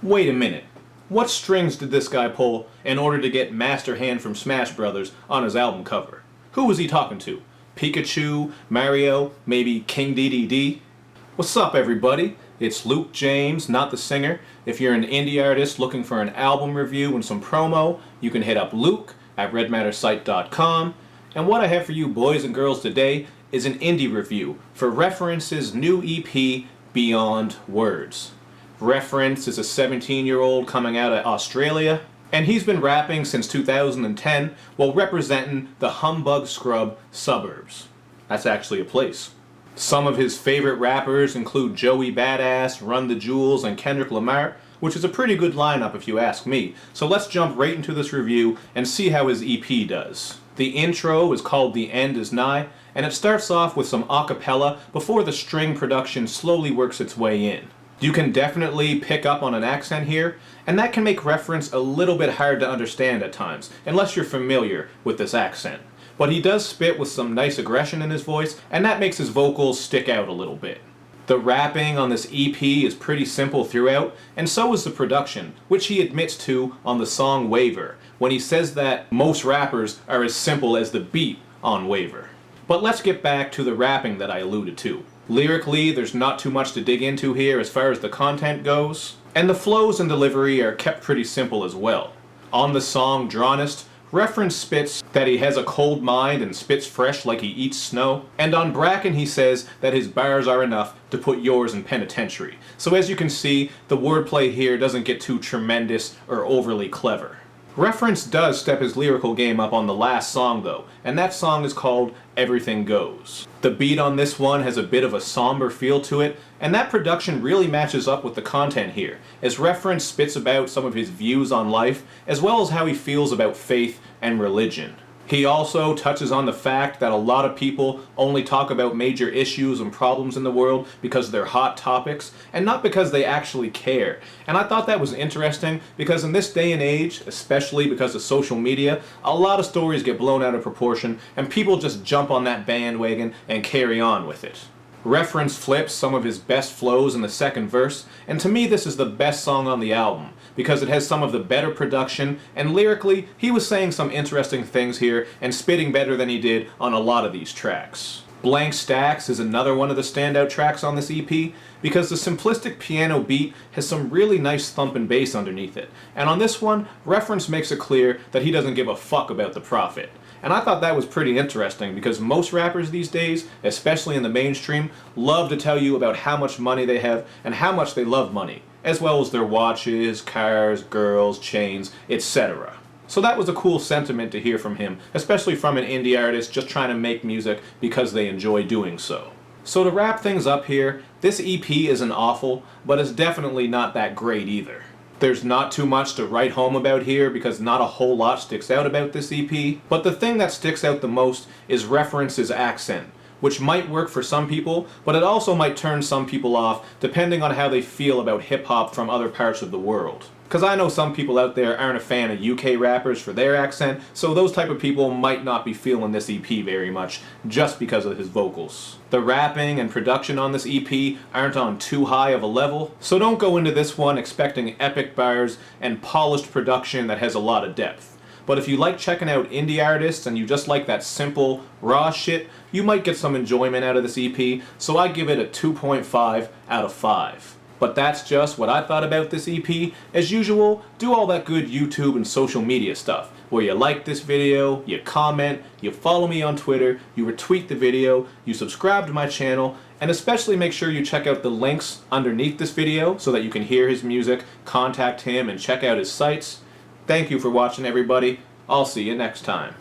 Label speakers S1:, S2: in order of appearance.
S1: Wait a minute. What strings did this guy pull in order to get Master Hand from Smash Brothers on his album cover? Who was he talking to? Pikachu? Mario? Maybe King DDD? What's up, everybody? It's Luke James, not the singer. If you're an indie artist looking for an album review and some promo, you can hit up Luke at redmattersite.com. And what I have for you boys and girls today is an indie review for Reference's new EP, Beyond Words. Reference is a 17-year-old coming out of Australia, and he's been rapping since 2010 while representing the humbug scrub suburbs. That's actually a place. Some of his favorite rappers include Joey Badass, Run the Jewels, and Kendrick Lamar, which is a pretty good lineup if you ask me. So let's jump right into this review and see how his EP does. The intro is called The End Is Nigh, and it starts off with some acapella before the string production slowly works its way in. You can definitely pick up on an accent here, and that can make Reference a little bit hard to understand at times, unless you're familiar with this accent. But he does spit with some nice aggression in his voice, and that makes his vocals stick out a little bit. The rapping on this EP is pretty simple throughout, and so is the production, which he admits to on the song Waive, when he says that most rappers are as simple as the beat on Waive. But let's get back to the rapping that I alluded to. Lyrically, there's not too much to dig into here as far as the content goes, and the flows and delivery are kept pretty simple as well. On the song Drawnest, Reference spits that he has a cold mind and spits fresh like he eats snow, and on Bracken he says that his bars are enough to put yours in penitentiary. So as you can see, the wordplay here doesn't get too tremendous or overly clever. Reference does step his lyrical game up on the last song though, and that song is called Everything Goes. The beat on this one has a bit of a somber feel to it, and that production really matches up with the content here, as Reference spits about some of his views on life, as well as how he feels about faith and religion. He also touches on the fact that a lot of people only talk about major issues and problems in the world because they're hot topics, and not because they actually care. And I thought that was interesting because in this day and age, especially because of social media, a lot of stories get blown out of proportion and people just jump on that bandwagon and carry on with it. Reference flips some of his best flows in the second verse, and to me this is the best song on the album, because it has some of the better production, and lyrically, he was saying some interesting things here and spitting better than he did on a lot of these tracks. Blank Stacks is another one of the standout tracks on this EP, because the simplistic piano beat has some really nice thumping bass underneath it, and on this one, Reference makes it clear that he doesn't give a fuck about the profit. And I thought that was pretty interesting because most rappers these days, especially in the mainstream, love to tell you about how much money they have and how much they love money, as well as their watches, cars, girls, chains, etc. So that was a cool sentiment to hear from him, especially from an indie artist just trying to make music because they enjoy doing so. So to wrap things up here, this EP isn't awful, but it's definitely not that great either. There's not too much to write home about here because not a whole lot sticks out about this EP, but the thing that sticks out the most is Reference's accent, which might work for some people, but it also might turn some people off depending on how they feel about hip-hop from other parts of the world. Because I know some people out there aren't a fan of UK rappers for their accent, so those type of people might not be feeling this EP very much, just because of his vocals. The rapping and production on this EP aren't on too high of a level, so don't go into this one expecting epic bars and polished production that has a lot of depth. But if you like checking out indie artists and you just like that simple, raw shit, you might get some enjoyment out of this EP, so I give it a 2.5 out of 5. But that's just what I thought about this EP. As usual, do all that good YouTube and social media stuff, where you like this video, you comment, you follow me on Twitter, you retweet the video, you subscribe to my channel, and especially make sure you check out the links underneath this video so that you can hear his music, contact him, and check out his sites. Thank you for watching, everybody. I'll see you next time.